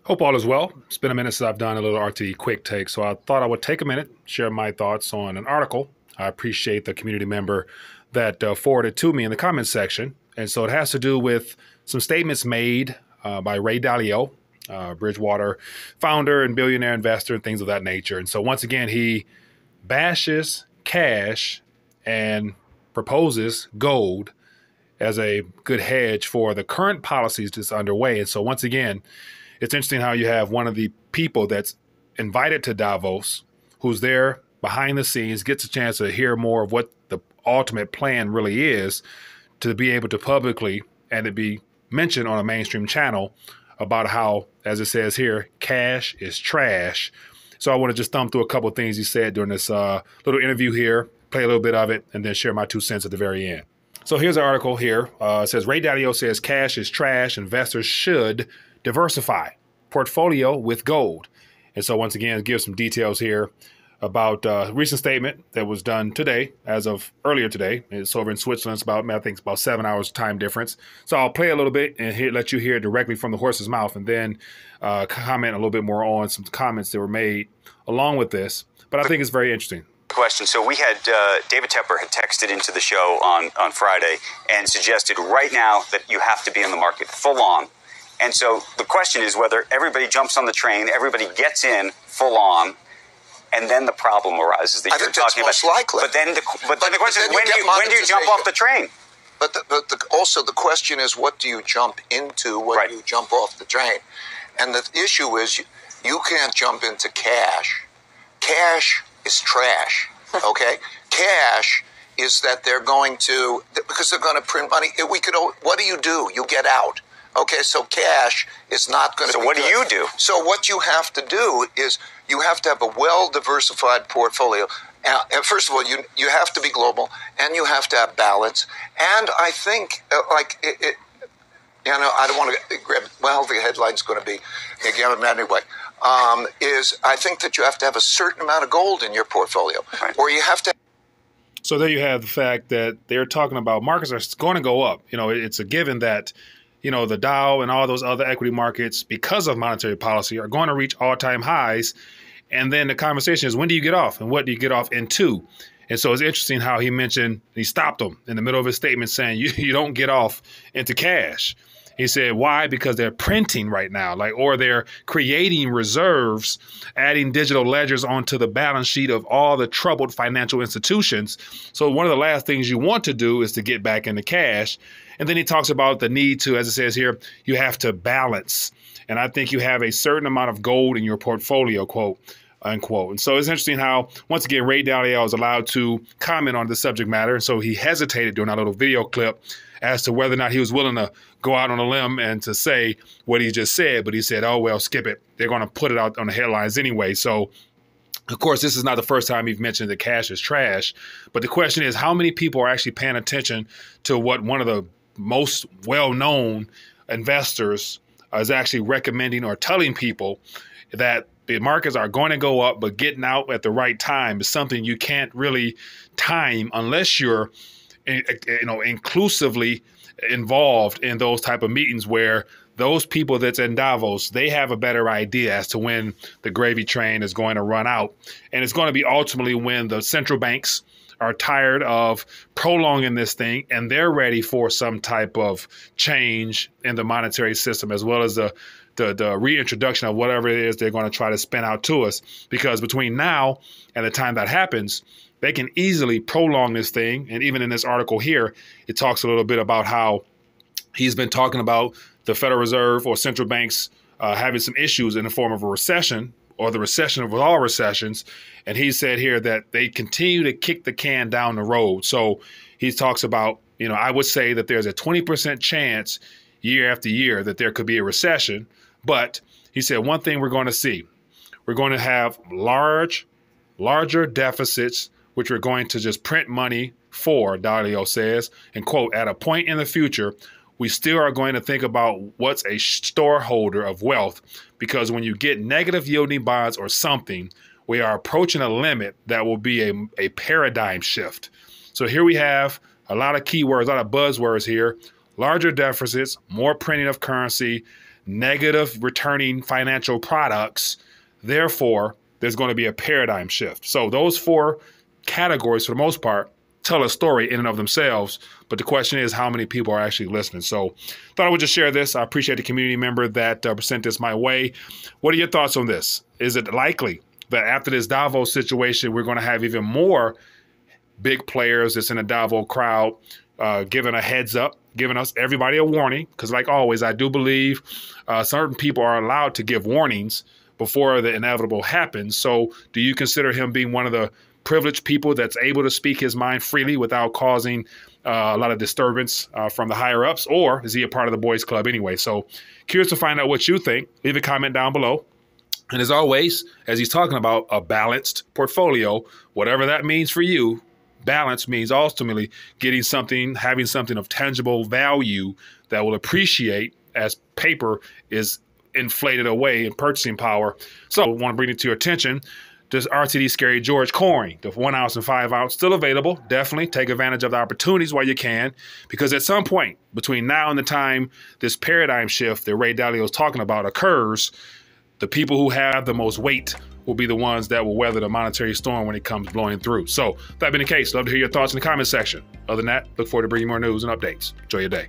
Hope all is well. It's been a minute since I've done a little RTD quick take, so I thought I would take a minute, share my thoughts on an article. I appreciate the community member that forwarded to me in the comments section. And so it has to do with some statements made by Ray Dalio, Bridgewater founder and billionaire investor and things of that nature. And so once again, he bashes cash and proposes gold as a good hedge for the current policies that's underway. And so once again, it's interesting how you have one of the people that's invited to Davos, who's there behind the scenes, gets a chance to hear more of what the ultimate plan really is, to be able to publicly and to be mentioned on a mainstream channel about how, as it says here, cash is trash. So I want to just thumb through a couple of things he said during this little interview here, play a little bit of it, and then share my 2 cents at the very end. So here's an article here. It says, Ray Dalio says cash is trash. Investors should diversify portfolio with gold. And so once again, give some details here about a recent statement that was done today, as of earlier today. It's over in Switzerland. It's about, I think it's about 7 hours time difference. So I'll play a little bit and let you hear it directly from the horse's mouth, and then comment a little bit more on some comments that were made along with this. But I think it's very interesting. Question. So we had David Tepper had texted into the show on Friday and suggested right now that you have to be in the market full on. And so the question is whether everybody jumps on the train, everybody gets in full on, and then the problem arises that you're talking about. Likely. But then the question is when do you jump off the train? But also the question is, what do you jump into when you jump off the train? And the issue is you can't jump into cash. Cash is trash, okay? Cash is that they're going to, because they're going to print money. What do? You get out. Okay, so cash is not going to be So what do good. you do? So what you have to do is you have to have a well-diversified portfolio. First of all, you have to be global, and you have to have balance. And I think, I don't want to grab, well, the headline's going to be, again, anyway, I think that you have to have a certain amount of gold in your portfolio, or you have to. So there you have the fact that they're talking about markets are going to go up. You know, it's a given that, you know, the Dow and all those other equity markets, because of monetary policy, are going to reach all-time highs. And then the conversation is, when do you get off, and what do you get off into? And so it's interesting how he mentioned, he stopped them in the middle of his statement saying, you don't get off into cash. He said, why? Because they're printing right now, or they're creating reserves, adding digital ledgers onto the balance sheet of all the troubled financial institutions. So one of the last things you want to do is to get back into cash. And then he talks about the need to, as it says here, you have to balance. And I think you have a certain amount of gold in your portfolio, quote, unquote. And so it's interesting how, once again, Ray Dalio was allowed to comment on the subject matter. And so he hesitated during our little video clip as to whether or not he was willing to go out on a limb and to say what he just said. But he said, oh, well, skip it. They're going to put it out on the headlines anyway. So, of course, this is not the first time he's mentioned that cash is trash. But the question is, how many people are actually paying attention to what one of the most well-known investors is actually recommending or telling people, that the markets are going to go up, but getting out at the right time is something you can't really time unless you're, inclusively involved in those type of meetings where those people that's in Davos, they have a better idea as to when the gravy train is going to run out. And it's going to be ultimately when the central banks are tired of prolonging this thing and they're ready for some type of change in the monetary system, as well as the reintroduction of whatever it is they're going to try to spin out to us. Because between now and the time that happens, they can easily prolong this thing. And even in this article here, it talks a little bit about how he's been talking about the Federal Reserve or central banks having some issues in the form of a recession, or the recession of all recessions. And he said here that they continue to kick the can down the road. So he talks about, I would say that there's a 20% chance year after year that there could be a recession. But he said one thing we're going to see, we're going to have larger deficits, which we're going to just print money for, Dalio says, and quote, at a point in the future, we still are going to think about what's a storeholder of wealth, because when you get negative yielding bonds or something, we are approaching a limit that will be a paradigm shift. So here we have a lot of keywords, a lot of buzzwords here: larger deficits, more printing of currency, negative returning financial products. Therefore, there's going to be a paradigm shift. So those 4 categories, for the most part, tell a story in and of themselves. But the question is, how many people are actually listening? So thought I would just share this. I appreciate the community member that sent this my way. What are your thoughts on this? Is it likely that after this Davos situation, we're going to have even more big players that's in the Davos crowd giving a heads up, giving us, everybody, a warning? Because like always, I do believe certain people are allowed to give warnings before the inevitable happens. So do you consider him being one of the privileged people that's able to speak his mind freely without causing a lot of disturbance from the higher ups, or is he a part of the boys club anyway? So curious to find out what you think. Leave a comment down below. And as always, as he's talking about a balanced portfolio, whatever that means for you, balance means ultimately getting something, having something of tangible value that will appreciate as paper is inflated away in purchasing power. So I want to bring it to your attention. This RTD Scary George coin, the 1 ounce and 5 ounce, still available. Definitely take advantage of the opportunities while you can, because at some point between now and the time this paradigm shift that Ray Dalio is talking about occurs, the people who have the most weight will be the ones that will weather the monetary storm when it comes blowing through. So that being the case, love to hear your thoughts in the comment section. Other than that, look forward to bringing more news and updates. Enjoy your day.